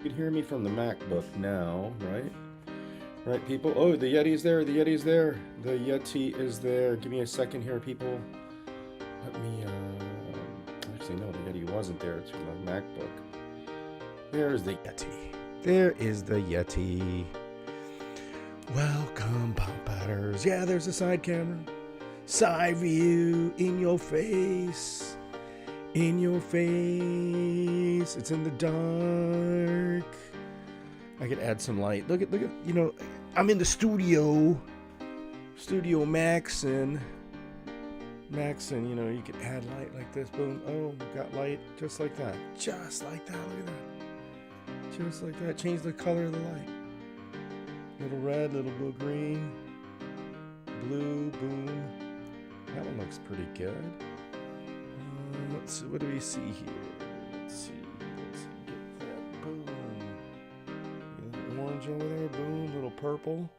You can hear me from the MacBook now, right? Right, people? Oh, the Yeti's there. The Yeti's there. The Yeti is there. Give me a second here, people. Let me, actually, no, the Yeti wasn't there. It's from my MacBook. There's the Yeti. There is the Yeti. Welcome, Pop Batters. Yeah, there's a side camera. Side view in your face. In your face. It's in the dark. I could add some light. Look at, you know, I'm in the studio. Studio Maxon. Maxon, you know, you could add light like this. Boom. Oh, got light just like that. Just like that. Look at that. Just like that. Change the color of the light. Little red, little blue, green. Blue, boom. That one looks pretty good. Let's see. What do we see here? Let's see. Get that. Boom. Little orange over there. Boom. Little purple.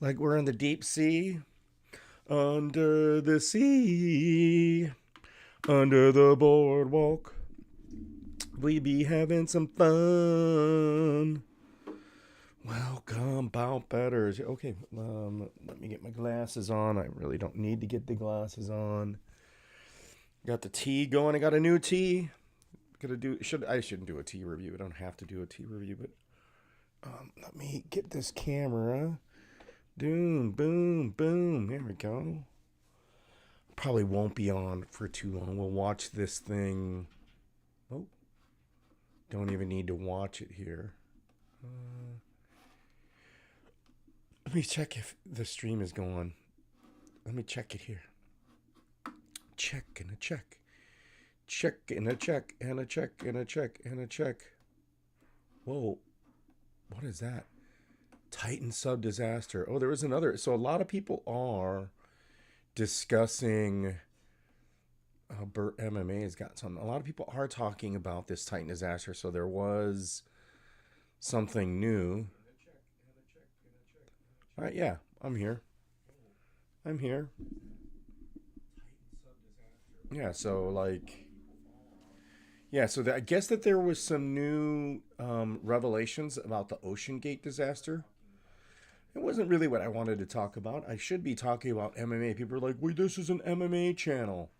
Like we're in the deep sea. Under the sea. Under the boardwalk. We be having some fun. Welcome, Bout Betters. Okay, let me get my glasses on. I really don't need to get the glasses on. Got the tea going. I got a new tea. I shouldn't do a tea review. I don't have to do a tea review, but let me get this camera. Boom, boom, boom. There we go. Probably won't be on for too long. We'll watch this thing. Oh, don't even need to watch it here. Let me check if the stream is going. Let me check it here. Check and a check. Check and a check and a check and a check and a check. Whoa. What is that? Titan sub disaster. Oh, there was another. So a lot of people are discussing Burt MMA has got some. A lot of people are talking about this Titan disaster. So there was something new. All right, yeah, I'm here. I'm here. Yeah, so like, yeah, so I guess that there was some new revelations about the Ocean Gate disaster. It wasn't really what I wanted to talk about. I should be talking about MMA. People are like, wait, this is an MMA channel.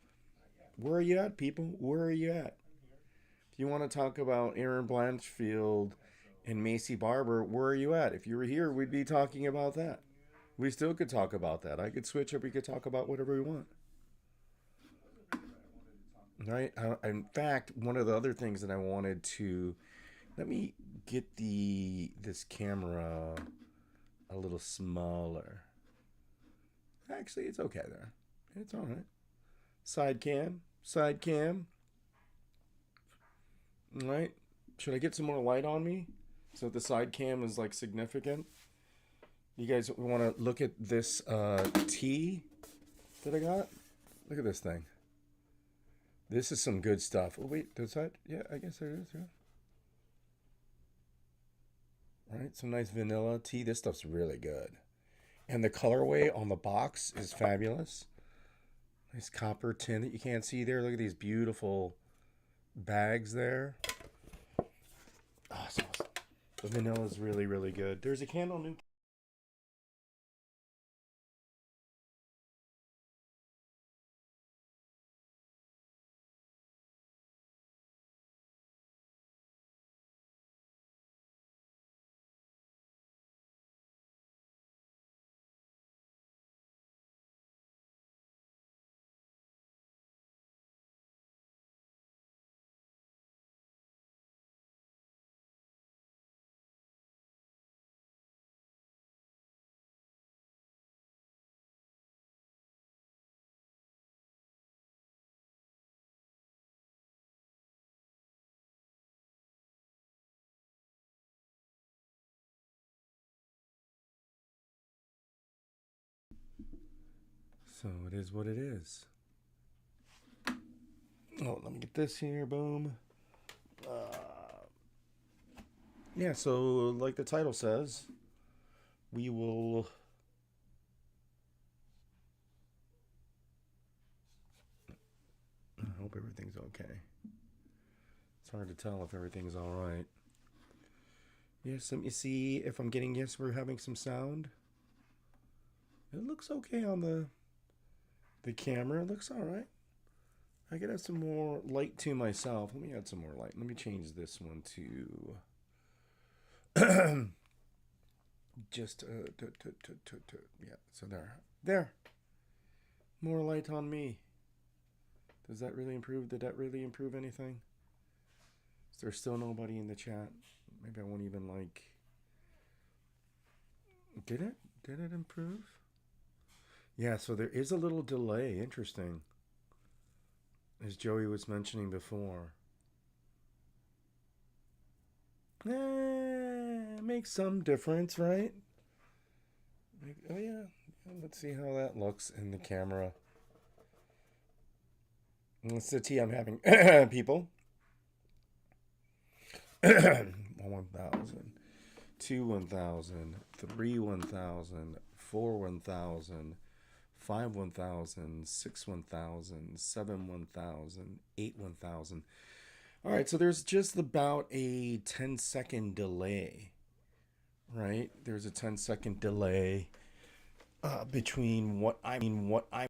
Where are you at, people? Where are you at? If you want to talk about Aaron Blanchfield and Macy Barber, where are you at? If you were here, we'd be talking about that. We still could talk about that. I could switch up. We could talk about whatever we want. Right? In fact, one of the other things that I wanted to let me get this camera a little smaller. Actually, it's okay there. It's all right. Side cam, side cam. All right. Should I get some more light on me so the side cam is like significant? You guys want to look at this tea that I got? Look at this thing. This is some good stuff. Oh wait, does that? Yeah, I guess there is. Yeah. All right, some nice vanilla tea. This stuff's really good. And the colorway on the box is fabulous. Nice copper tin that you can't see there. Look at these beautiful bags there. Awesome. The vanilla is really, really good. There's a candle new. So it is what it is. Oh, let me get this here. Boom. Yeah, so like the title says, we will. I hope everything's okay. It's hard to tell if everything's all right. Yes, let me see if I'm getting, yes, we're having some sound. It looks okay on the camera. It looks all right. I could add some more light to myself. Let me add some more light. Let me change this one to just yeah. So there, more light on me. Does that really improve? Did that really improve anything? Is there still nobody in the chat? Maybe I won't even like. Did it? Did it improve? Yeah. So there is a little delay. Interesting, as Joey was mentioning before. Makes some difference, right? Oh yeah. Let's see how that looks in the camera. That's the tea I'm having, people. 1,000, 2 1,000, 3 1,000, 4 1,000, 5 1,000, 6 1,000, 7 1,000, 8 1,000. All right, so there's just about a 10-second delay, right? There's a 10-second delay between what I'm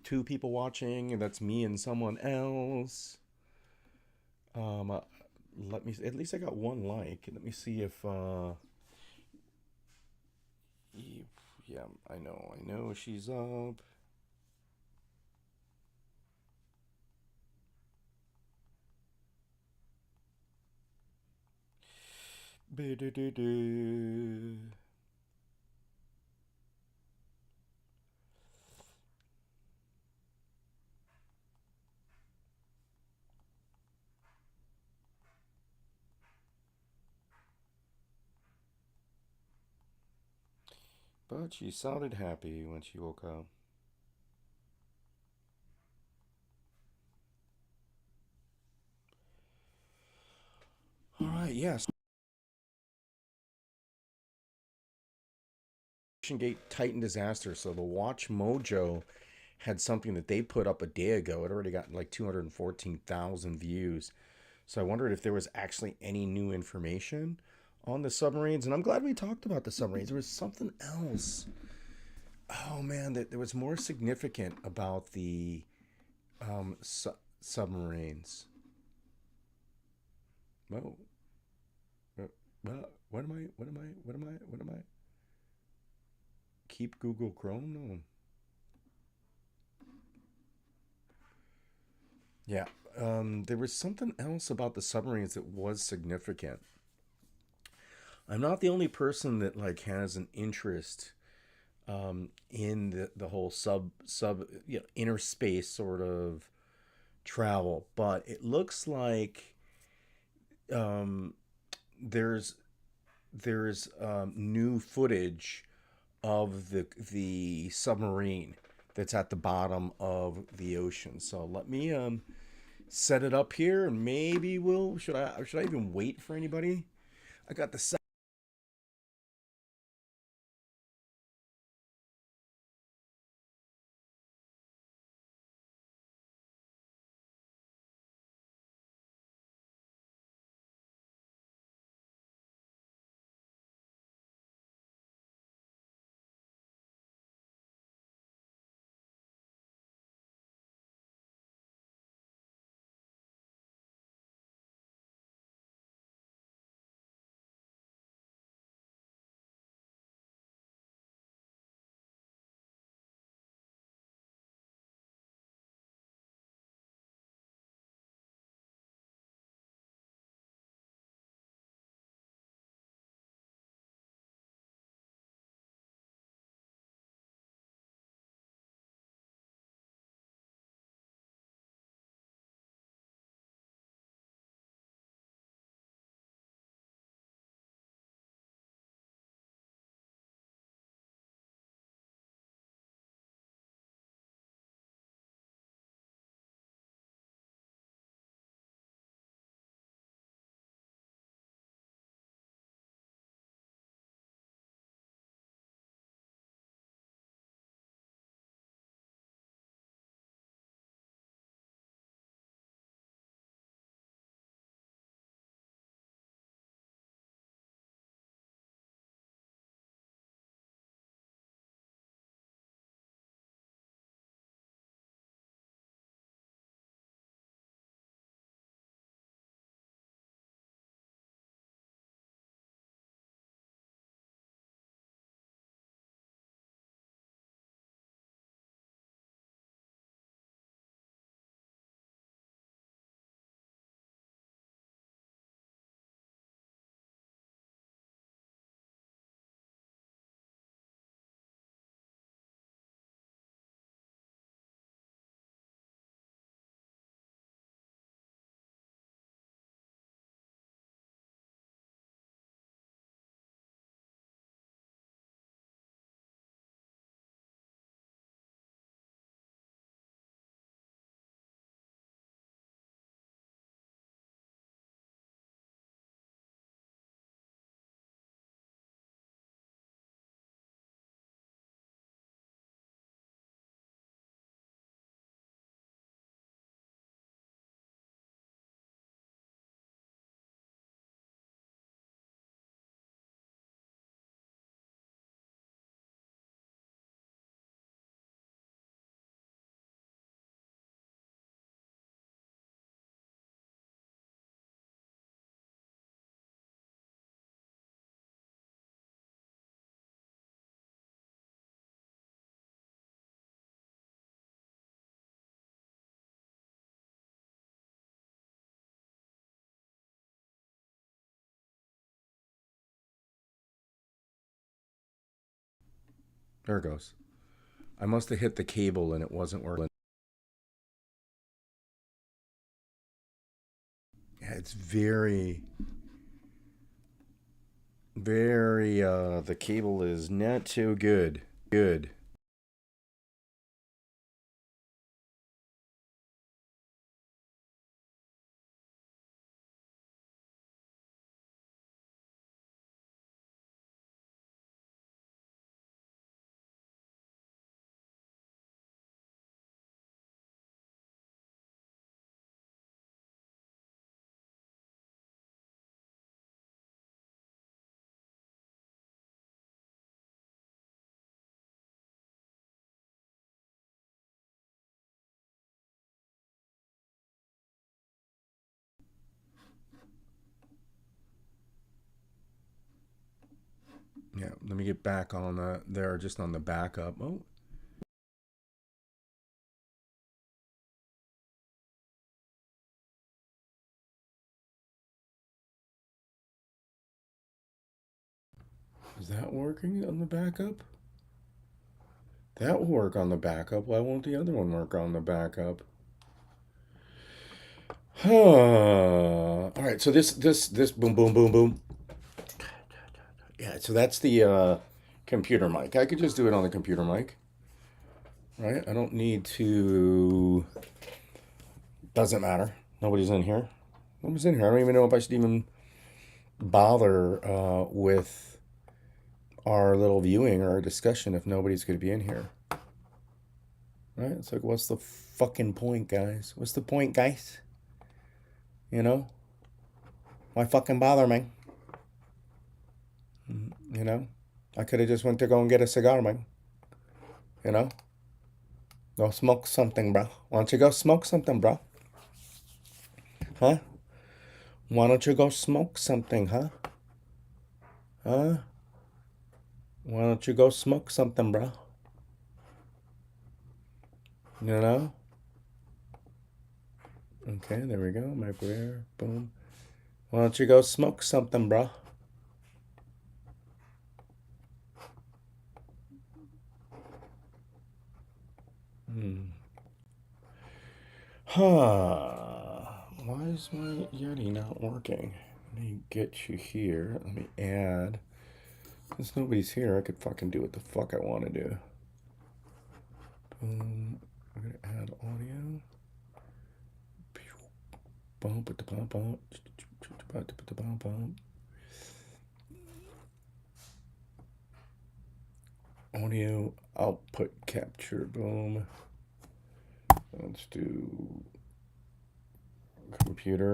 two people watching, and that's me and someone else. Um, uh, Let me. At least I got one like. Let me see if. Yeah, I know. I know she's up. Ba-do-do-do. But she sounded happy when she woke up. All right. Yes. Gate Titan disaster. So the Watch Mojo had something that they put up a day ago. It already got like 214,000 views. So I wondered if there was actually any new information on the submarines. And I'm glad we talked about the submarines. There was something else. Oh man, that there was more significant about the submarines. Whoa. What am I? What am I? What am I? What am I? Keep Google Chrome? No. Yeah. There was something else about the submarines that was significant. I'm not the only person that like has an interest in the whole inner space sort of travel, but it looks like um, there's new footage of the submarine that's at the bottom of the ocean. So let me set it up here, and maybe we'll should I even wait for anybody? I got the There it goes. I must have hit the cable and it wasn't working. Yeah, it's very, very, the cable is not too good. Good. Yeah, let me get back on there, just on the backup. Oh, is that working on the backup? That will work on the backup. Why won't the other one work on the backup? Huh. All right, so this boom boom boom boom. Yeah, so that's the computer mic. I could just do it on the computer mic, right? I don't need to. Doesn't matter. Nobody's in here. Nobody's in here. I don't even know if I should even bother with our little viewing or our discussion if nobody's going to be in here. Right? It's like, what's the fucking point, guys? What's the point, guys? You know? Why fucking bother me? You know? I could have just went to go and get a cigar, man. You know? Go smoke something, bro. Why don't you go smoke something, bro? Huh? Why don't you go smoke something, huh? Huh? Why don't you go smoke something, bro? You know? Okay, there we go. My prayer. Boom. Why don't you go smoke something, bro? Huh. Why is my Yeti not working? Let me get you here. Let me add. Since nobody's here, I could fucking do what the fuck I want to do. Boom. I'm going to add audio. Bump it, bump, bump. Audio output capture. Boom. Let's do computer.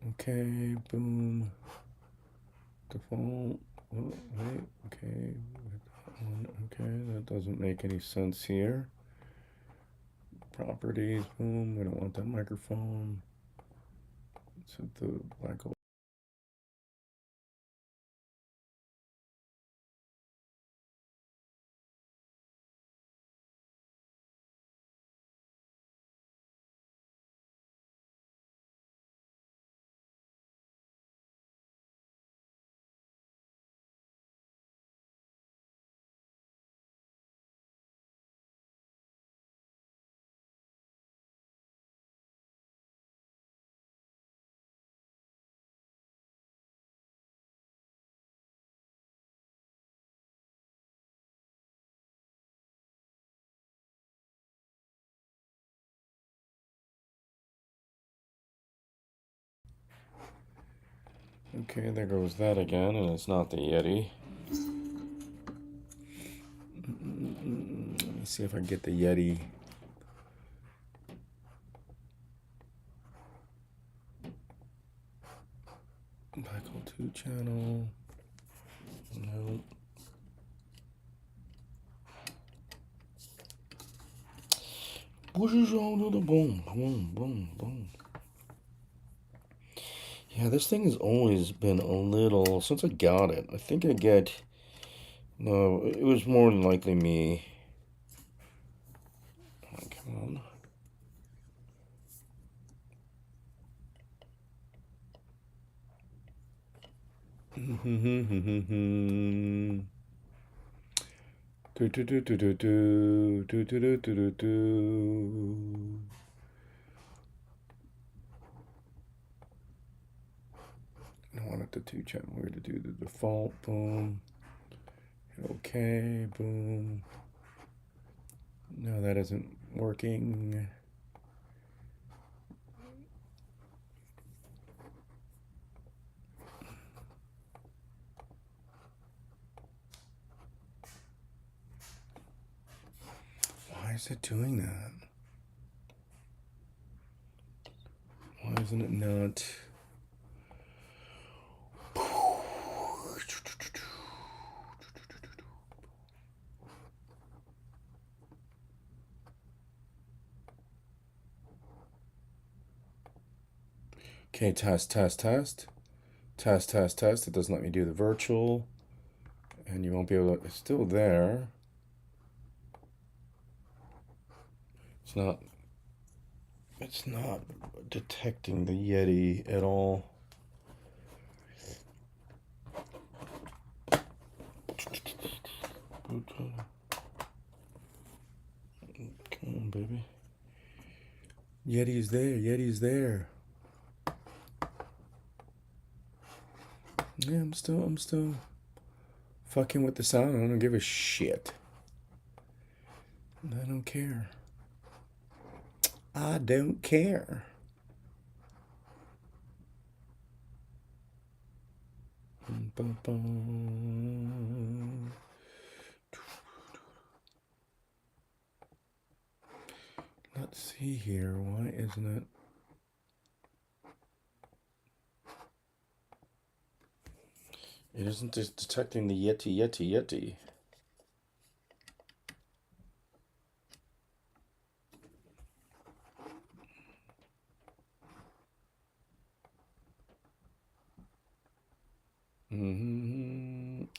Okay, boom. Default. Oh, wait, okay. Okay, that doesn't make any sense here. Properties, boom. We don't want that microphone. Let's hit the black hole. Okay, there goes that again, and it's not the Yeti. Let me see if I can get the Yeti. Black hole 2 channel. No. Boom, boom, boom, boom. Yeah, this thing has always been a little, since I got it, I think I get, no, it was more than likely me. Oh, come on. Do do do do do do do do do do do. I wanted the two channel. We're to do the default. Boom. Okay. Boom. No, that isn't working. Why is it doing that? Why isn't it not? Okay, test. It doesn't let me do the virtual. And you won't be able to, it's still there. It's not detecting the Yeti at all. Come on, baby. Yeti's there. Yeah, I'm still fucking with the sound. I don't give a shit. I don't care. I don't care. Let's see here. Why isn't it? It isn't just detecting the Yeti.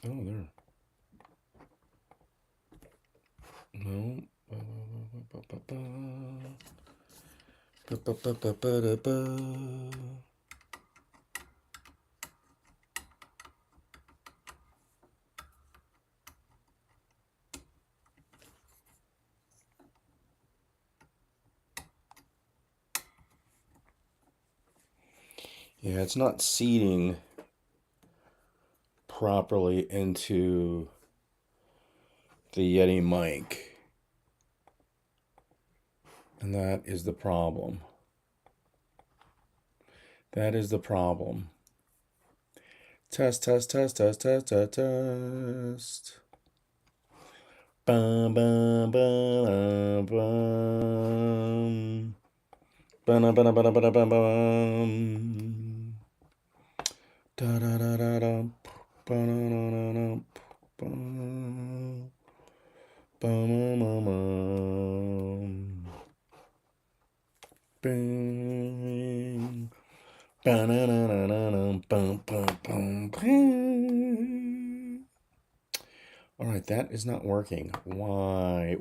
Oh, there. No. Yeah, it's not seeding properly into the Yeti mic. And that is the problem. That is the problem. Test. Bum, bum, bum, bum. Bum, bum, bum, bum, bum, bum. Da da da da da. Bum, bum, bum, bum. Bing. All right, that is not working. Why?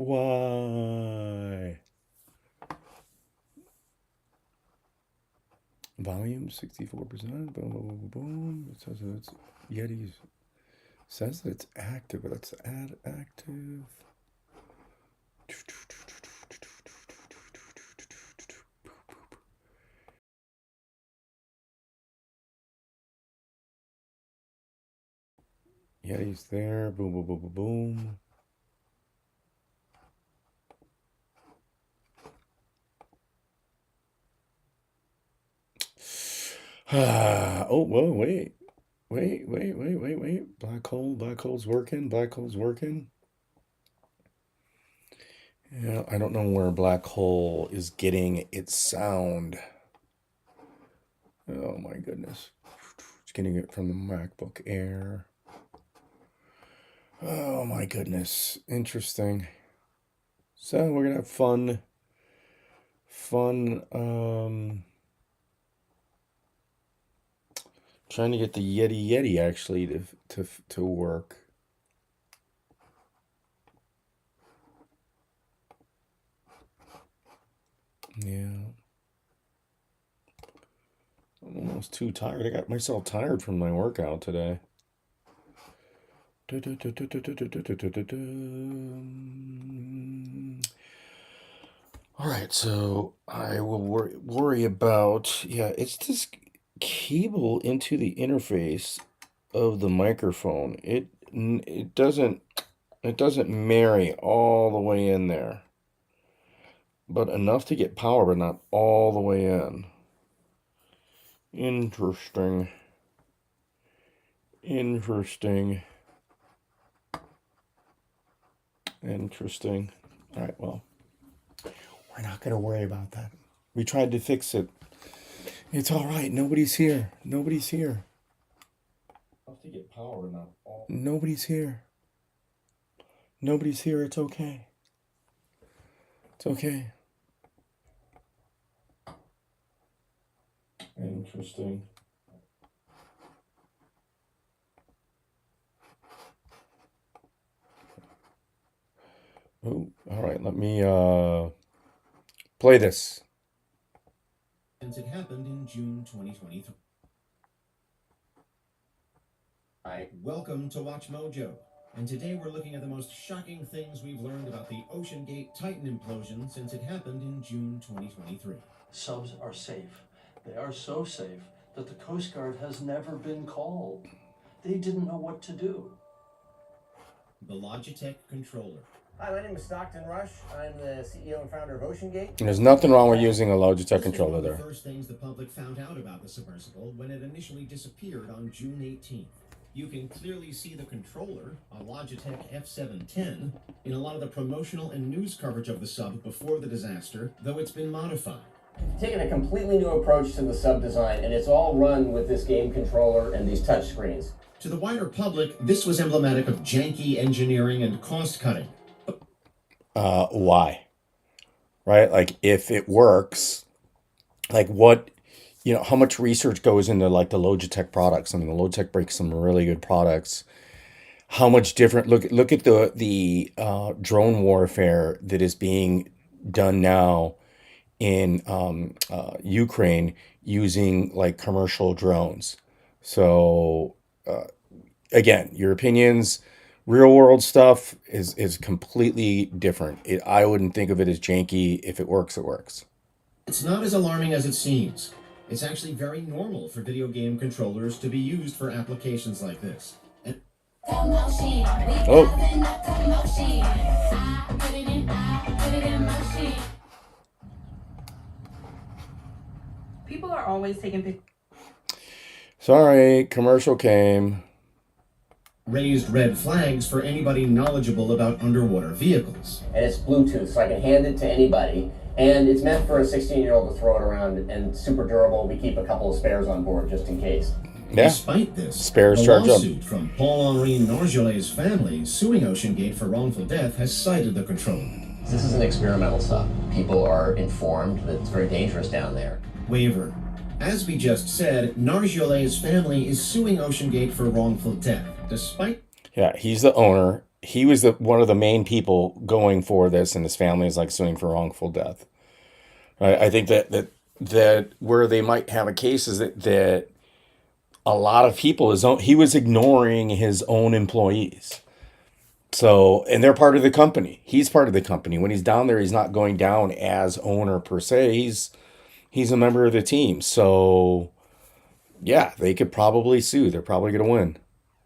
Volume 64%. Boom. It says that it's Yeti's. Says that it's active, but let's add active. Yeti's there. Boom. Oh, whoa, wait. Black hole's working. Yeah, I don't know where black hole is getting its sound. Oh my goodness. It's getting it from the MacBook Air. Oh my goodness. Interesting. So we're gonna have fun trying to get the Yeti actually to work. Yeah. I'm almost too tired. I got myself tired from my workout today. All right, so I will worry about, yeah, it's this cable into the interface of the microphone. It doesn't marry all the way in there, but enough to get power, but not all the way in. Interesting. Interesting. Interesting. All right, well, we're not going to worry about that. We tried to fix it. It's all right. Nobody's here. Nobody's here. Enough to get power, not all. Nobody's here. Nobody's here. It's okay. It's okay. Interesting. Oh, all right. Let me play this. Since it happened in June 2023. Hi, welcome to Watch Mojo. And today we're looking at the most shocking things we've learned about the OceanGate Titan implosion since it happened in June 2023. Subs are safe. They are so safe that the Coast Guard has never been called. They didn't know what to do. The Logitech controller. Hi, my name is Stockton Rush. I'm the CEO and founder of OceanGate. There's nothing wrong with using a Logitech This controller was one there. of the first things the public found out about the submersible when it initially disappeared on June 18th. You can clearly see the controller, a Logitech F710, in a lot of the promotional and news coverage of the sub before the disaster, though it's been modified. Taking a completely new approach to the sub design, and it's all run with this game controller and these touch screens. To the wider public, this was emblematic of janky engineering and cost cutting. Why? Right? Like, if it works, like what, how much research goes into like the Logitech products? I mean, the Logitech makes some really good products. How much different? Look at the drone warfare that is being done now in Ukraine using like commercial drones. So again, your opinions. Real world stuff is completely different. I wouldn't think of it as janky. If it works, it works. It's not as alarming as it seems. It's actually very normal for video game controllers to be used for applications like this. Oh. People are always taking pictures. Sorry, commercial came. Raised red flags for anybody knowledgeable about underwater vehicles. And it's Bluetooth, so I can hand it to anybody. And it's meant for a 16-year-old to throw it around, and super durable. We keep a couple of spares on board just in case. Yeah. Despite this, Spares a charge up. lawsuit from Paul-Henri Nargeolet's family suing OceanGate for wrongful death has cited the controller. This is an experimental sub. People are informed that it's very dangerous down there. Waiver. As we just said, Nargeolet's family is suing OceanGate for wrongful death, despite... Yeah, he's the owner. He was one of the main people going for this, and his family is like suing for wrongful death. Right? I think that where they might have a case is that a lot of people, he was ignoring his own employees. So, and they're part of the company. He's part of the company. When he's down there, he's not going down as owner per se. He's a member of the team. So, yeah, they could probably sue. They're probably going to win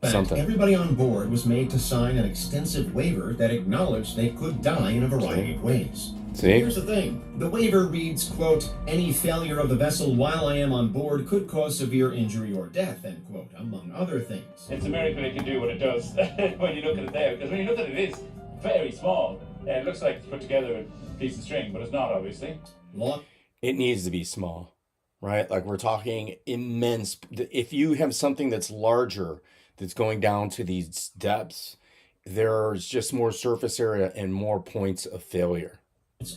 something. Everybody on board was made to sign an extensive waiver that acknowledged they could die in a variety of ways. See? Here's the thing. The waiver reads, quote, any failure of the vessel while I am on board could cause severe injury or death, end quote, among other things. It's a miracle it can do what it does when you look at it there, because when you look at it, it is very small. It looks like it's put together with a piece of string, but it's not, obviously. It needs to be small, right? Like, we're talking immense. If you have something that's larger, that's going down to these depths, there's just more surface area and more points of failure.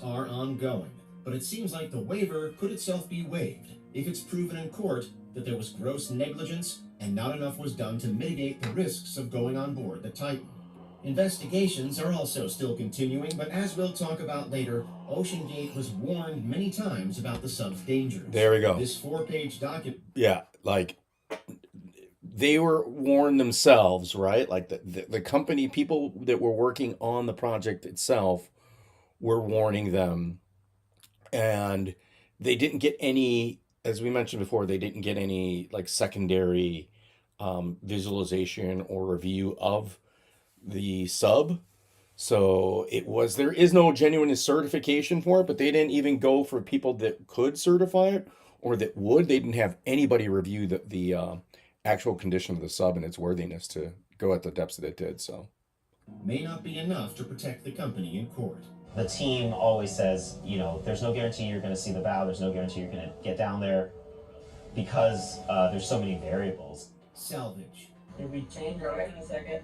Are ongoing, but it seems like the waiver could itself be waived if it's proven in court that there was gross negligence and not enough was done to mitigate the risks of going on board the Titan. Investigations are also still continuing, but as we'll talk about later, OceanGate was warned many times about the sub's dangers. There we go. This 4-page document. Yeah, like they were warned themselves, right? Like the company people that were working on the project itself were warning them, and they didn't get any, as we mentioned before, they didn't get any like secondary visualization or review of the sub. So there is no genuine certification for it, but they didn't even go for people that could certify it or that would. They didn't have anybody review the actual condition of the sub and its worthiness to go at the depths that it did. So may not be enough to protect the company in court. The team always says, you know, there's no guarantee you're going to see the bow, there's no guarantee you're going to get down there because there's so many variables. Salvage. Did we change our right in a second?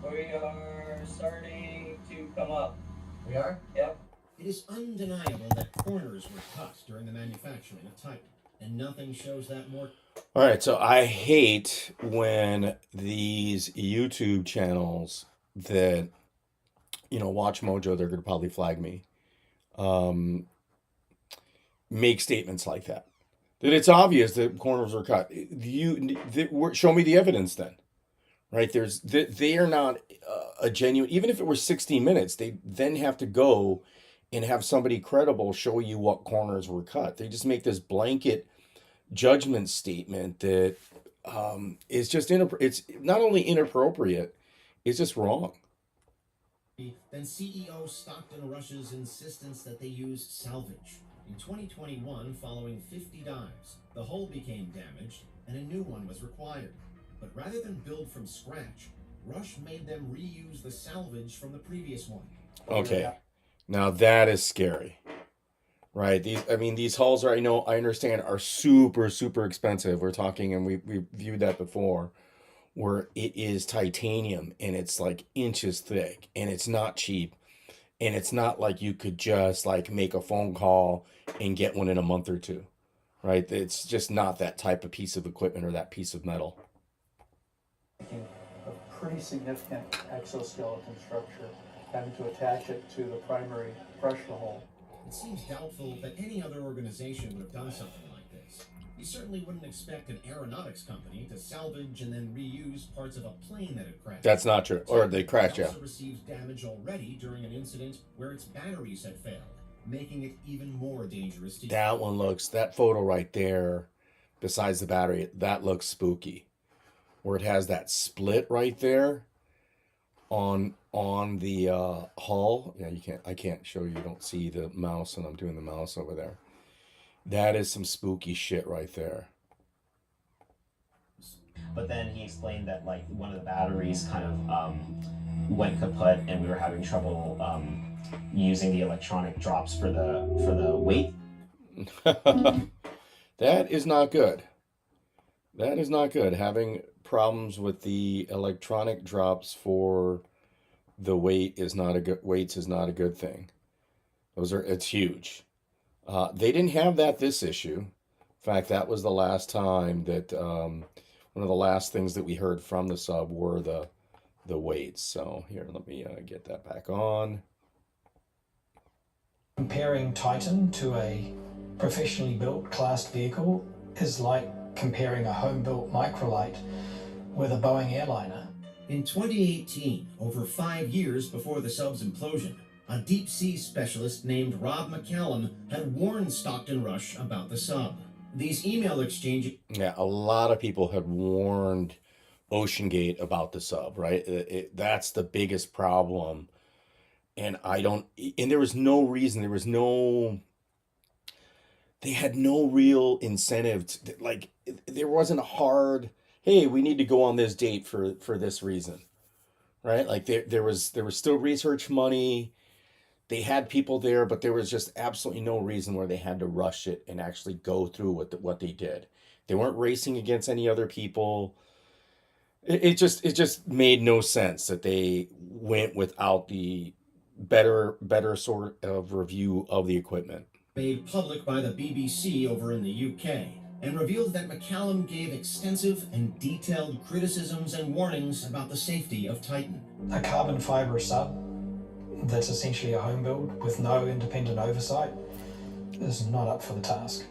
We are starting to come up. We are? Yep. It is undeniable that corners were cut during the manufacturing of Titan, and nothing shows that more. all right, so I hate when these YouTube channels that watch Mojo, they're gonna probably flag me, make statements like that. That it's obvious that corners were cut. Show me the evidence then, right? They are not a genuine. Even if it were 60 minutes, they then have to go and have somebody credible show you what corners were cut. They just make this blanket judgment statement that is just it's not only inappropriate, it's just wrong. Then CEO Stockton Rush's insistence that they use salvage. In 2021, following 50 dives, the hull became damaged and a new one was required. But rather than build from scratch, Rush made them reuse the salvage from the previous one. Okay, now that is scary, right? These hulls are, I understand, are super, super expensive. We're talking, and we viewed that before, where it is titanium and it's like inches thick and it's not cheap. And it's not like you could just like make a phone call and get one in a month or two, right? It's just not that type of piece of equipment or that piece of metal. A pretty significant exoskeleton structure, having to attach it to the primary pressure hull. It seems doubtful that any other organization would have done something like this. You certainly wouldn't expect an aeronautics company to salvage and then reuse parts of a plane that had crashed. That's not true. Or they crashed, yeah. It also received damage already during an incident where its batteries had failed, making it even more dangerous to use. That photo right there, besides the battery, that looks spooky. Where it has that split right there on the hull. Yeah, I can't show you. You don't see the mouse, and I'm doing the mouse over there. That is some spooky shit right there. But then he explained that like one of the batteries kind of went kaput, and we were having trouble using the electronic drops for the weight. That is not good. That is not good. Having problems with the electronic drops for the weights is not a good thing. It's huge. They didn't have this issue. In fact, that was the last time that one of the last things that we heard from the sub were the weights. So here, let me get that back on. Comparing Titan to a professionally built classed vehicle is like comparing a home-built microlight with a Boeing airliner. In 2018, over 5 years before the sub's implosion, a deep-sea specialist named Rob McCallum had warned Stockton Rush about the sub. These email exchanges... Yeah, a lot of people had warned OceanGate about the sub, right? That's the biggest problem. And there was no reason, they had no real incentive to, there wasn't a hard, hey, we need to go on this date for this reason, right? Like there was still research money. They had people there, but there was just absolutely no reason where they had to rush it and actually go through what they did. They weren't racing against any other people. It just made no sense that they went without the better sort of review of the equipment. Made public by the BBC over in the UK, and revealed that McCallum gave extensive and detailed criticisms and warnings about the safety of Titan. A carbon fiber sub that's essentially a home build with no independent oversight is not up for the task.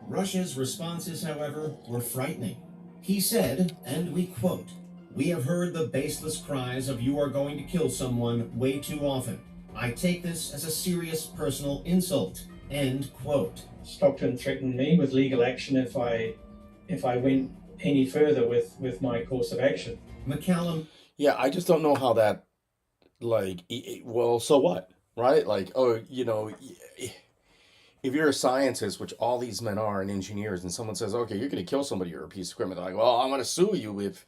Rush's responses, however, were frightening. He said, and we quote, "We have heard the baseless cries of 'you are going to kill someone' way too often. I take this as a serious personal insult." End quote. Stockton threatened me with legal action if I went any further with my course of action. McCallum. Yeah, I just don't know how that, like, well, so what, right? Like, oh, if you're a scientist, which all these men are, and engineers, and someone says, okay, you're going to kill somebody or a piece of equipment, they're like, well, I'm going to sue you if,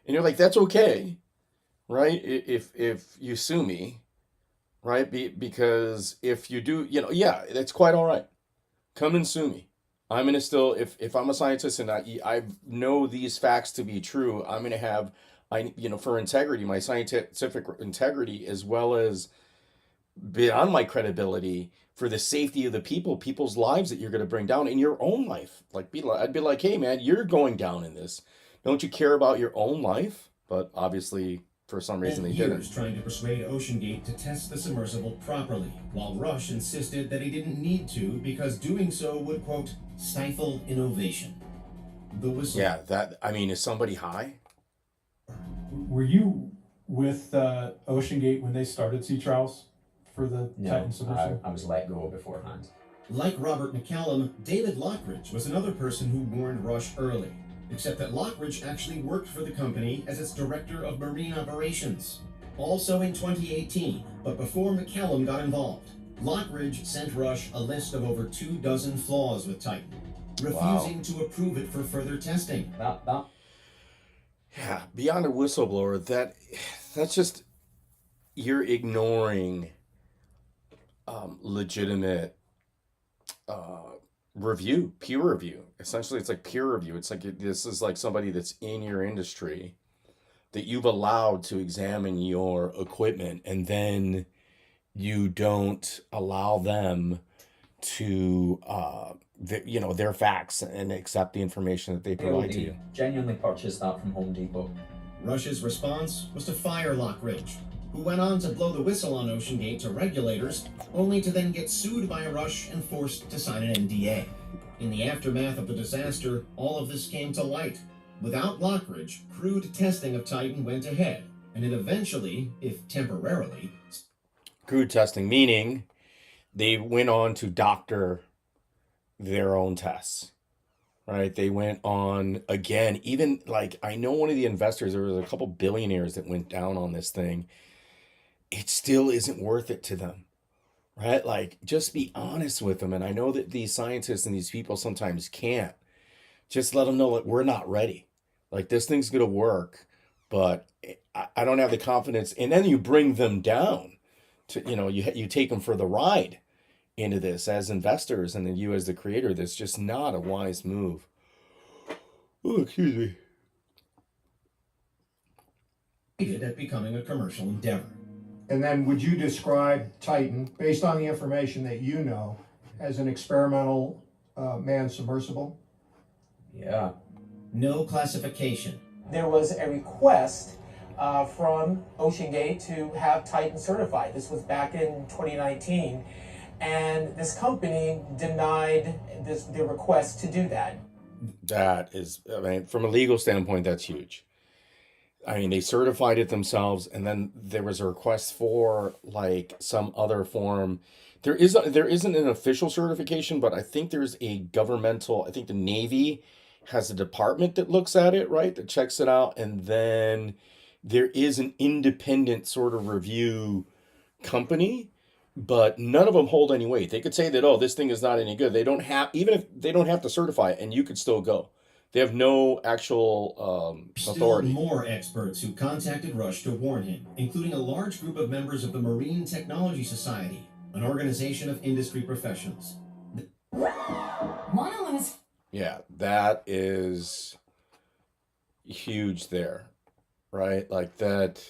and you're like, that's okay, right? If you sue me, right? Because if you do, yeah, that's quite all right. Come and sue me. I'm going to still, if I'm a scientist and I know these facts to be true, I'm going to have, for integrity, my scientific integrity, as well as beyond my credibility, for the safety of the people's lives that you're going to bring down in your own life. I'd be like, hey man, you're going down in this. Don't you care about your own life? But obviously, for some reason, they didn't. Trying to persuade OceanGate to test the submersible properly, while Rush insisted that he didn't need to because doing so would, quote, stifle innovation. The whistle. Yeah, is somebody high? Were you with OceanGate when they started sea trials for the Titan submersible? I was let go beforehand. Like Robert McCallum, David Lockridge was another person who warned Rush early, except that Lockridge actually worked for the company as its director of marine operations. Also in 2018, but before McCallum got involved, Lockridge sent Rush a list of over 24 flaws with Titan, refusing to approve it for further testing. Yeah, beyond a whistleblower, that's just, you're ignoring legitimate review, peer review. Essentially, it's like peer review. It's like this is like somebody that's in your industry that you've allowed to examine your equipment, and then you don't allow them to their facts and accept the information that they provide to you. Genuinely purchased that from Home Depot. Rush's response was to fire Lockridge, who went on to blow the whistle on OceanGate to regulators, only to then get sued by Rush and forced to sign an NDA. In the aftermath of the disaster, all of this came to light. Without Lockridge, crude testing of Titan went ahead, and it eventually, if temporarily... Crude testing, meaning they went on to doctor their own tests, right? They went on, again, even like, I know one of the investors, there was a couple billionaires that went down on this thing. It still isn't worth it to them, right? Like, just be honest with them. And I know that these scientists and these people sometimes can't. Just let them know that we're not ready. Like, this thing's going to work, but I don't have the confidence. And then you bring them down to, you take them for the ride into this as investors, and then you as the creator. That's just not a wise move. Oh, excuse me. At becoming a commercial endeavor. And then would you describe Titan, based on the information that you know, as an experimental manned submersible? Yeah. No classification. There was a request from OceanGate to have Titan certified. This was back in 2019, and this company denied the request to do that. That is, from a legal standpoint, that's huge. They certified it themselves, and then there was a request for like some other form. There isn't an official certification, but I think there's a governmental, I think the Navy has a department that looks at it, right? That checks it out. And then there is an independent sort of review company, but none of them hold any weight. They could say that, oh, this thing is not any good. They don't have, even if they don't have to certify it, and you could still go. They have no actual authority. Still more experts who contacted Rush to warn him, including a large group of members of the Marine Technology Society, an organization of industry professionals. Yeah, that is huge there, right? Like that.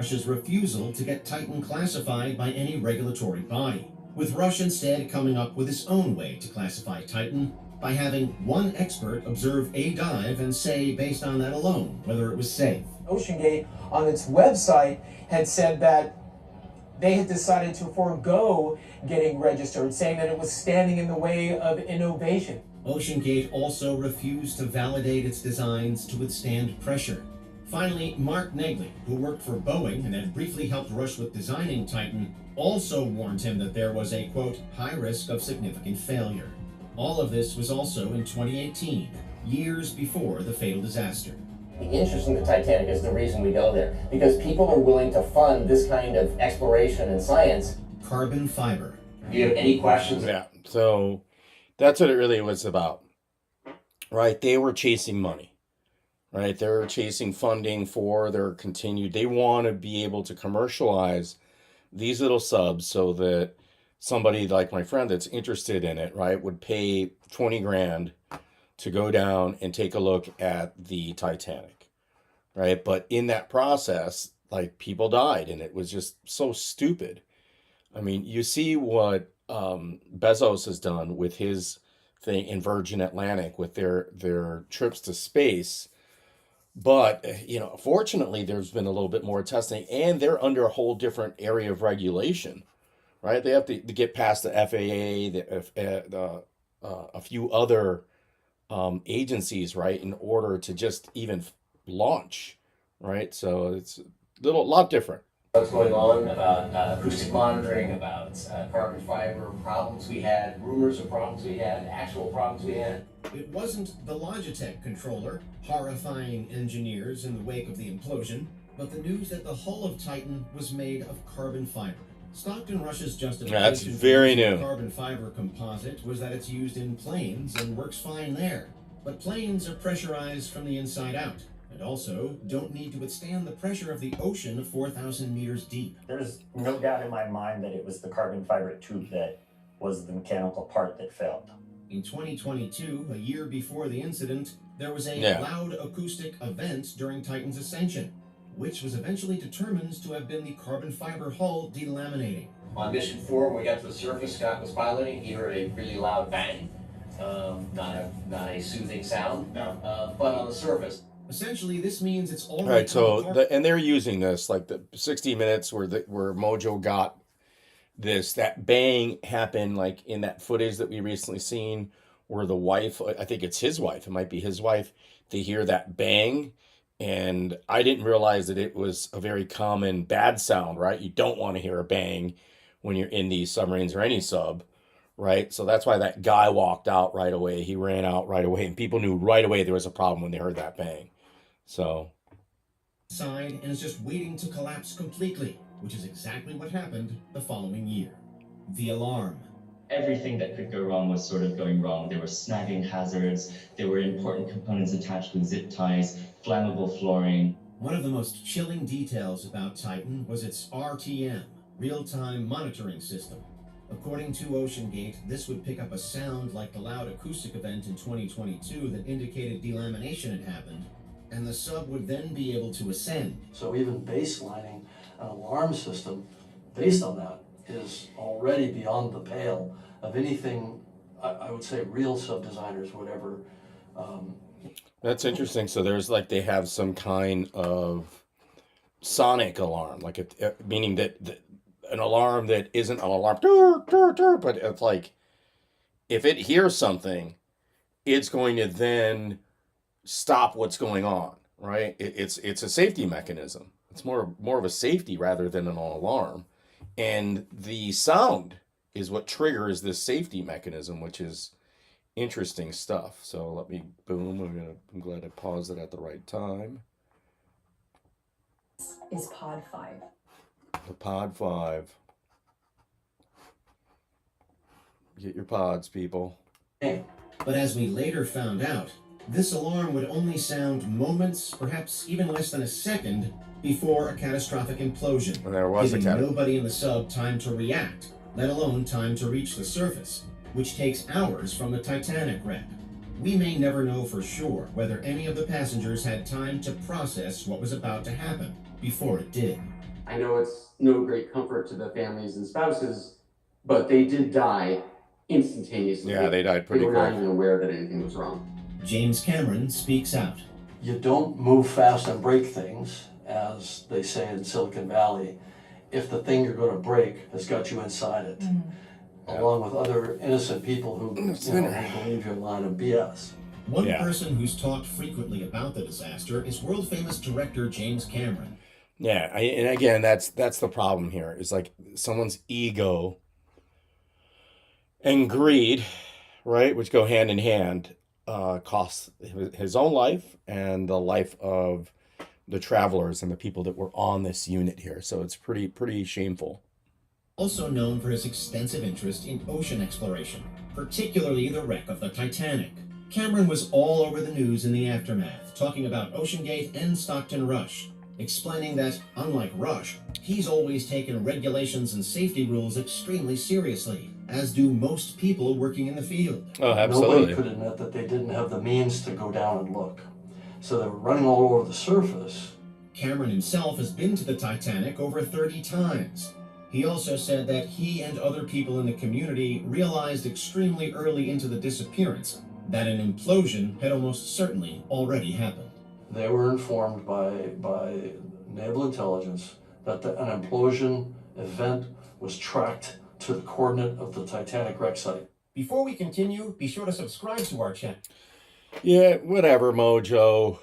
Rush's refusal to get Titan classified by any regulatory body, with Rush instead coming up with his own way to classify Titan by having one expert observe a dive and say, based on that alone, whether it was safe. OceanGate on its website had said that they had decided to forego getting registered, saying that it was standing in the way of innovation. OceanGate also refused to validate its designs to withstand pressure. Finally, Mark Negley, who worked for Boeing and had briefly helped Rush with designing Titan, also warned him that there was a, quote, high risk of significant failure. All of this was also in 2018, years before the fatal disaster. The interest in the Titanic is the reason we go there, because people are willing to fund this kind of exploration and science. Carbon fiber. Do you have any questions? Yeah, so that's what it really was about, right? They were chasing money, right? They were chasing funding for their continued, they want to be able to commercialize these little subs so that somebody like my friend that's interested in it, right, would pay 20 grand to go down and take a look at the Titanic, right? But in that process, like, people died, and it was just so stupid. I mean, you see what Bezos has done with his thing in Virgin Atlantic with their trips to space. But, you know, fortunately, there's been a little bit more testing, and they're under a whole different area of regulation, right? They have to get past the FAA, a few other agencies, right, in order to just even launch, right? So it's a lot different. What's going on about acoustic monitoring, about carbon fiber problems we had, rumors of problems we had, actual problems we had. It wasn't the Logitech controller horrifying engineers in the wake of the implosion, but the news that the hull of Titan was made of carbon fiber. Stockton Rush's justification That's for very using new. carbon fiber composite was that it's used in planes and works fine there. But planes are pressurized from the inside out, and also don't need to withstand the pressure of the ocean 4,000 meters deep. There's no doubt in my mind that it was the carbon fiber tube that was the mechanical part that failed. In 2022, a year before the incident, there was a loud acoustic event during Titan's ascension, which was eventually determined to have been the carbon fiber hull delaminating. On mission 4, when we got to the surface, Scott was piloting, he heard a really loud bang. Not a soothing sound, but on the surface. Essentially, this means it's already All right, so and they're using this, like the 60 Minutes where Mojo got that bang happened, like in that footage that we recently seen, where the wife, I think it's his wife, it might be his wife, they hear that bang, and I didn't realize that it was a very common bad sound, right? You don't want to hear a bang when you're in these submarines or any sub, right? So that's why that guy walked out right away. He ran out right away, and people knew right away there was a problem when they heard that bang. So side and is just waiting to collapse completely, which is exactly what happened the following year. The alarm. Everything that could go wrong was sort of going wrong. There were snagging hazards, there were important components attached with zip ties, flammable flooring. One of the most chilling details about Titan was its RTM, real-time monitoring system. According to OceanGate, this would pick up a sound like the loud acoustic event in 2022 that indicated delamination had happened, and the sub would then be able to ascend. So even baselining an alarm system based on that is already beyond the pale of anything, I would say, real sub designers would ever. That's interesting. So there's like, they have some kind of sonic alarm, like meaning that an alarm that isn't an alarm, but it's like, if it hears something, it's going to then stop what's going on, right? It's a safety mechanism. It's more of a safety rather than an alarm. And the sound is what triggers this safety mechanism, which is interesting stuff. So let me, boom, I'm glad I paused it at the right time. Is Pod 5. The Pod 5. Get your pods, people. But as we later found out, this alarm would only sound moments, perhaps even less than a second, before a catastrophic implosion, And there was giving nobody in the sub time to react, let alone time to reach the surface, which takes hours from the Titanic wreck. We may never know for sure whether any of the passengers had time to process what was about to happen before it did. I know it's no great comfort to the families and spouses, but they did die instantaneously. Yeah, they died pretty quick. They were not quick. even aware that anything was wrong. James Cameron speaks out. You don't move fast and break things, as they say in Silicon Valley, if the thing you're gonna break has got you inside it, along with other innocent people who, who believe your line of BS. One person who's talked frequently about the disaster is world-famous director James Cameron. Yeah, and again, that's the problem here. It's like someone's ego and greed, right, which go hand in hand, costs his own life and the life of the travelers and the people that were on this unit here. So it's pretty shameful. Also known for his extensive interest in ocean exploration, particularly the wreck of the Titanic. Cameron was all over the news in the aftermath, talking about OceanGate and Stockton Rush, explaining that, unlike Rush, he's always taken regulations and safety rules extremely seriously, as do most people working in the field. Oh, absolutely. Nobody could admit that they didn't have the means to go down and look. So they were running all over the surface. Cameron himself has been to the Titanic over 30 times. He also said that he and other people in the community realized extremely early into the disappearance that an implosion had almost certainly already happened. They were informed by naval intelligence that an implosion event was tracked to the coordinate of the Titanic wreck site. Before we continue, be sure to subscribe to our channel. Yeah, whatever, Mojo.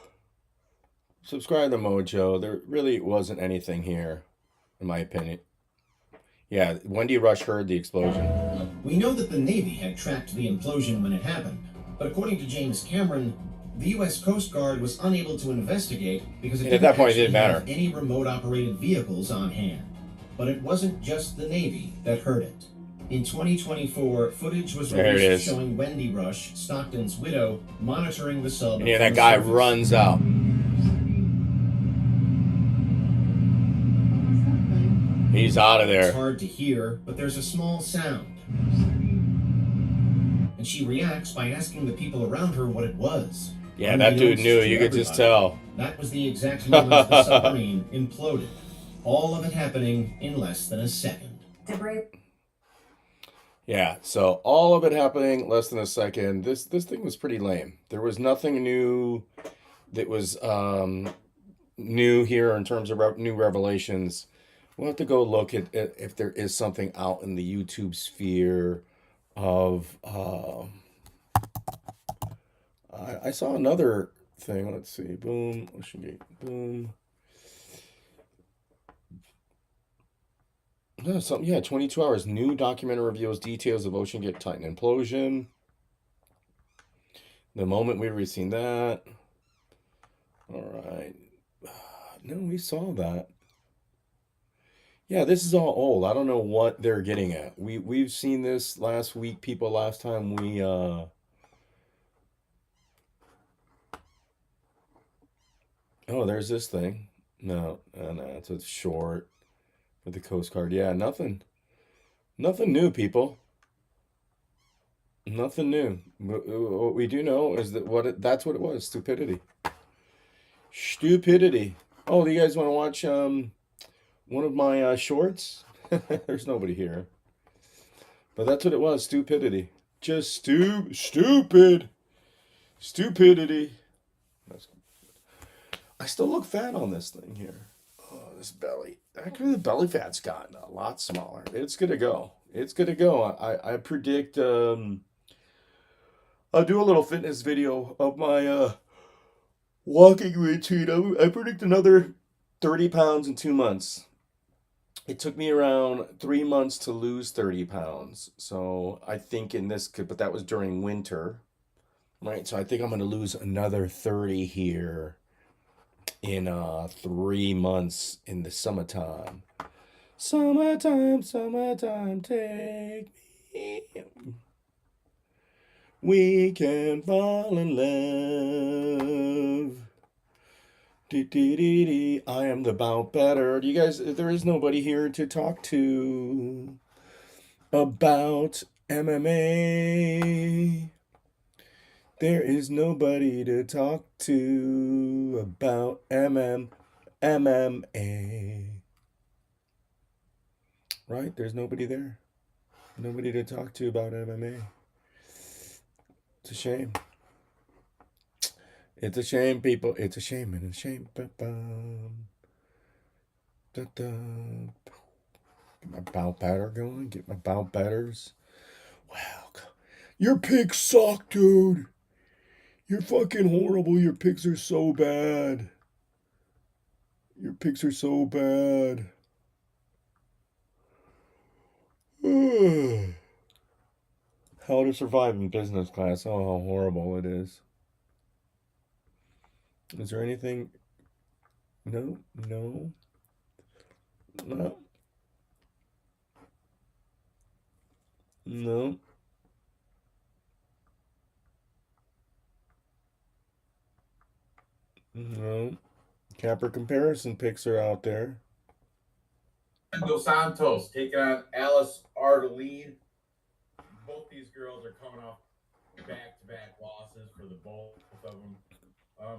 Subscribe to Mojo. There really wasn't anything here, in my opinion. Yeah, Wendy Rush heard the explosion. We know that the Navy had tracked the implosion when it happened, but according to James Cameron, the U.S. Coast Guard was unable to investigate because it at that point, it didn't actually matter. have any remote-operated vehicles on hand. But it wasn't just the Navy that heard it. In 2024, footage was There it released is. showing Wendy Rush, Stockton's widow, monitoring the sub. Yeah, from that the guy surface. runs out. He's out of It's there. hard to hear, but there's a small sound. And she reacts by asking the people around her what it was. Yeah, that dude Unbeknownst knew. to You could just everybody, tell. That was the exact moment the submarine imploded. All of it happening in less than a second. Debris. Yeah, so all of it happening less than a second. This thing was pretty lame. There was nothing new that was new here in terms of new revelations. We'll have to go look at if there is something out in the YouTube sphere of I saw another thing. Let's see. Boom. OceanGate. Boom. No, something. Yeah, 22 hours. New documentary reveals details of OceanGate Titan implosion. The moment we've seen that. All right. No, we saw that. Yeah, this is all old. I don't know what they're getting at. We've seen this last week, people. Last time we oh, there's this thing. No, it's a short with the Coast Guard. Yeah, nothing new, people. Nothing new. What we do know is that that's what it was. Stupidity. Oh, do you guys want to watch one of my shorts? There's nobody here. But that's what it was. Stupidity. Just stupid. Stupidity. I still look fat on this thing here. Oh, this belly. Actually, the belly fat's gotten a lot smaller. It's gonna go. It's gonna go. I predict I'll do a little fitness video of my walking routine. I predict another 30 pounds in 2 months. It took me around 3 months to lose 30 pounds. So I think but that was during winter, right? So I think I'm going to lose another 30 here in 3 months in the summertime. Summertime, take me. We can fall in love. I am the bout better. Do you guys, there is nobody here to talk to about MMA. There is nobody to talk to about MMA. Right? There's nobody there. Nobody to talk to about MMA. It's a shame. It's a shame, people. It's a shame and a shame. Ba-bum. Da-da. Get my bow batter going. Get my bow batters. Wow. Your picks suck, dude. You're fucking horrible. Your picks are so bad. Your picks are so bad. How to survive in business class. Oh, how horrible it is. Is there anything? No, no, no, no. No. Capper comparison picks are out there. Dos Santos taking on Alice Ardeline. Both these girls are coming off back-to-back losses for the both of them.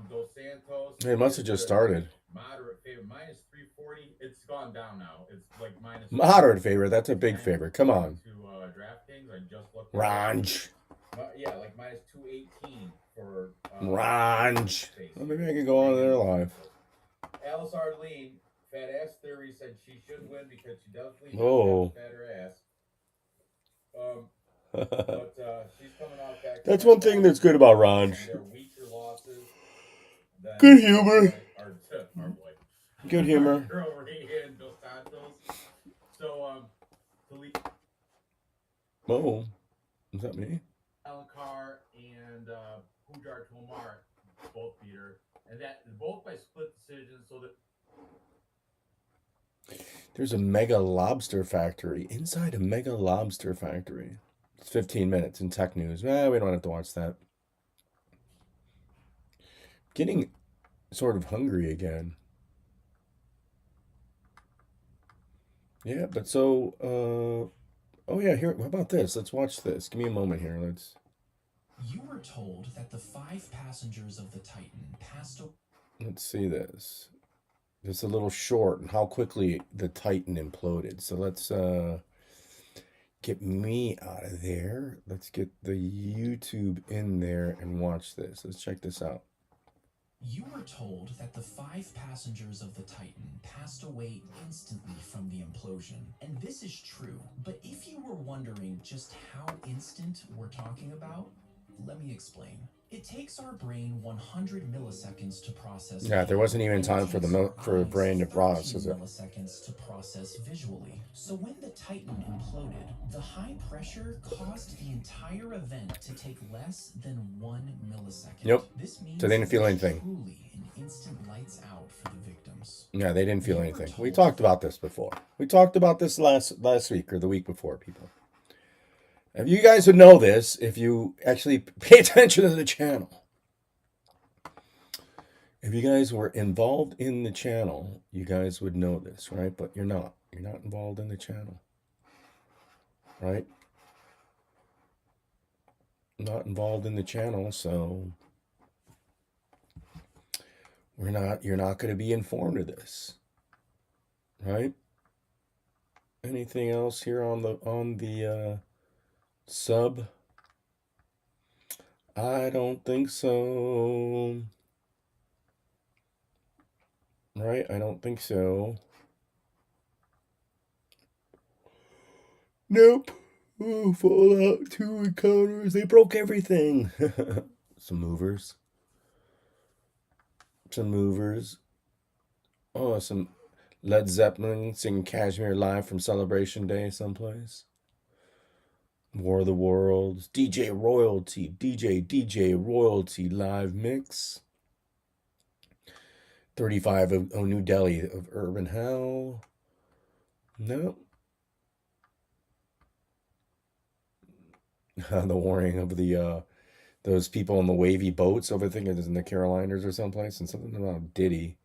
Dos Santos. It must have just started. Moderate favorite, minus 340. It's gone down now. It's like minus. Moderate favorite. That's a big favorite. Come on. To DraftKings, I just looked. Ranj. Yeah, like minus 218 for. Ranj. Well, maybe I can go on there live. Alice Ardeline, Fat Ass Theory said she should win because she definitely Oh. has fatter ass. But she's coming off back. That's one thing that's good about Ranj. They're weaker losses. Good humor. Our boy. Good humor. Girl in Dos Santos. So, Oh, is that me? Alan Carr and Pujar Tomar both beat her, and that both by split decision. So that there's a mega lobster factory inside a mega lobster factory. It's 15 minutes in tech news. We don't have to watch that. Getting sort of hungry again. Yeah, but so, oh yeah, here, how about this? Let's watch this. Give me a moment here. You were told that the 5 passengers of the Titan passed away. Let's see this. This is a little short and how quickly the Titan imploded. So let's get me out of there. Let's get the YouTube in there and watch this. Let's check this out. You were told that the 5 passengers of the Titan passed away instantly from the implosion. And this is true. But if you were wondering just how instant we're talking about, let me explain. It takes our brain 100 milliseconds to process. Yeah, there wasn't even time for the brain to process it. Milliseconds to process visually. So when the Titan imploded, the high pressure caused the entire event to take less than 1 millisecond. Yep. This means So they didn't feel anything. Truly an instant lights out for the victims. Yeah, they didn't feel anything. We talked about this before. We talked about this last week or the week before, people. If you guys would know this, if you actually pay attention to the channel, if you guys were involved in the channel, you guys would know this, right? But you're not. You're not involved in the channel, right? Not involved in the channel, so you're not going to be informed of this, right? Anything else here on the sub? I don't think so. Right? I don't think so. Nope. Oh, Fallout 2 encounters. They broke everything. Some movers. Oh, some Led Zeppelin singing Kashmir live from Celebration Day someplace. War of the Worlds, DJ Royalty live mix. 35 of New Delhi of Urban Hell. No. The warning of the those people on the wavy boats over, I think it is in the Carolinas or someplace, and something about Diddy.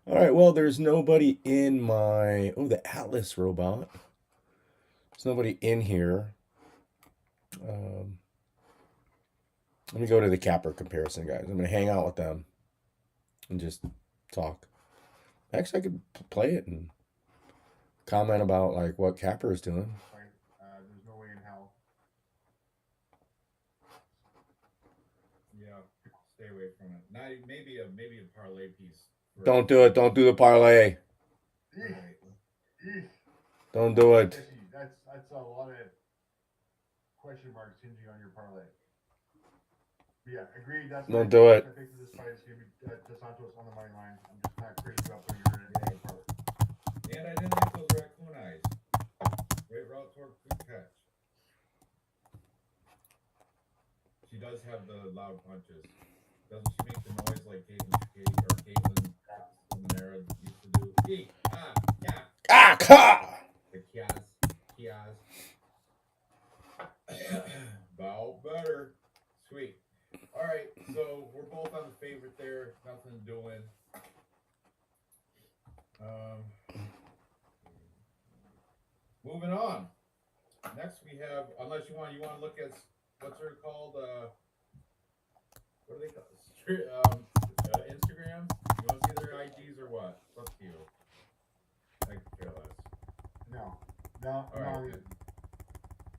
All right, well, there's nobody in my the Atlas robot. There's nobody in here. Let me go to the capper comparison, guys. I'm going to hang out with them and just talk. Actually, I could play it and comment about like what capper is doing. There's no way in hell. Yeah, stay away from it. Not maybe a parlay piece. Don't do it. Don't do the parlay. Don't do it. That's a lot of question marks hinging on your parlay. But yeah, agreed. That's Don't do it. I think for this fight it's gonna be Dos Santos on the money line. I'm just not crazy about putting her in any parlay. And I didn't like those raccoon eyes. Great route toward good catch. She does have the loud punches. Doesn't she make the noise like Caitlin Monera used to do? Eek, ah, yeah. Ah, ka! The Kiaz. About better. Sweet. All right, so we're both on the favorite there. Nothing doing. Moving on. Next we have, unless you want to look at what's her called? What do they call it? Instagram? You want to see their IGs or what? It's up to you. I could care less. No. All right. Good.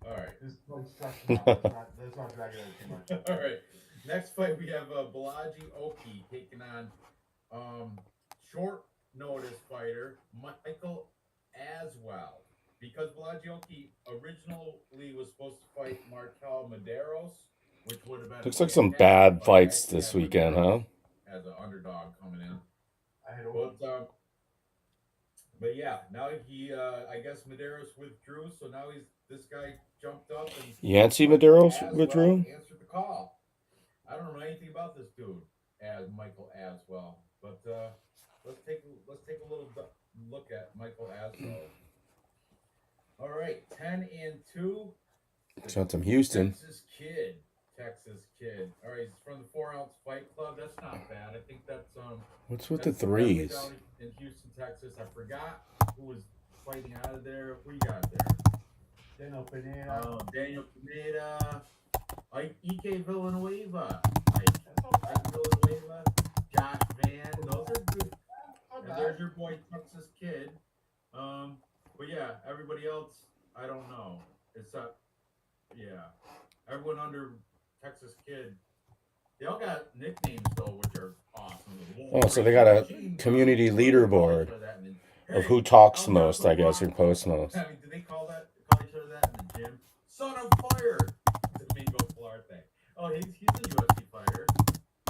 All right. Let's not drag it out too much. All right. Next fight we have Balaji Oki taking on short notice fighter Michael Aswell. Because Balaji Oki originally was supposed to fight Markel Medeiros, which would have been Looks like some bad fights this weekend, huh? As an underdog coming in. But yeah, now he I guess Medeiros withdrew, so now this guy jumped up and Yancy Medeiros withdrew? Answered the call. I don't know anything about this dude, as Michael Aswell, but let's take a little look at Michael Aswell. All right, 10-2. Shot some Houston. Texas kid. All right, he's from the 4-ounce Fight Club. That's not bad. I think that's What's with the that's way threes? down in Houston, Texas. I forgot who was fighting out of there. Who you got there? Daniel Pineda. Daniel Pineda. Ike Villanueva. Ike Villanueva. Josh Van. Those are good. And there's your boy Texas kid. But yeah, everybody else, I don't know. Everyone under Texas kid. They all got nicknames though, which are awesome. Oh, so they got a community leaderboard of who talks the most, I guess, or posts most. I mean, do they call each other that in the gym? Son of fire! Domingo Flarte. Oh, he's a UFC fighter.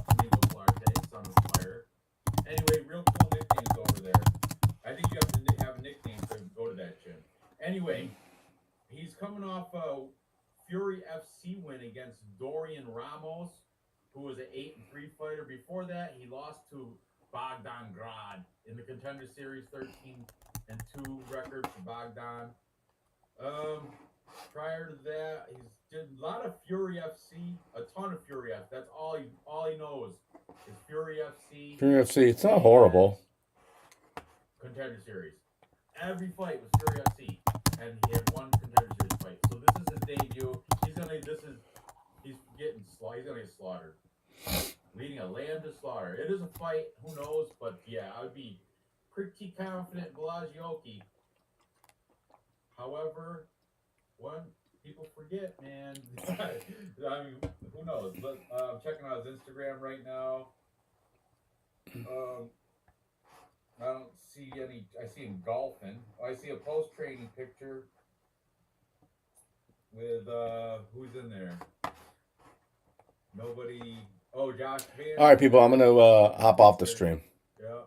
Domingo Flarte, son of fire. Anyway, real cool nicknames over there. I think you have to have a nickname to go to that gym. Anyway, he's coming off a Fury FC win against Dorian Ramos, who was an 8-3 fighter. Before that, he lost to Bogdan Grad in the Contender Series, 13-2 record for Bogdan. Prior to that, he's did a lot of Fury FC, a ton of Fury FC. That's all he knows is Fury FC. Fury FC, it's not horrible. Contender Series. Every fight was Fury FC, and he had one Contender Series fight. So this is his debut. He's gonna get slaughtered. Leading a lamb to slaughter. It is a fight. Who knows? But yeah, I would be pretty confident in Balaji Oki. However, people forget, man. I mean, who knows? But I'm checking out his Instagram right now. I don't see any. I see him golfing. I see a post-training picture with who's in there? Nobody. Oh, Josh Van. All right, people, I'm going to hop off the stream. Yeah.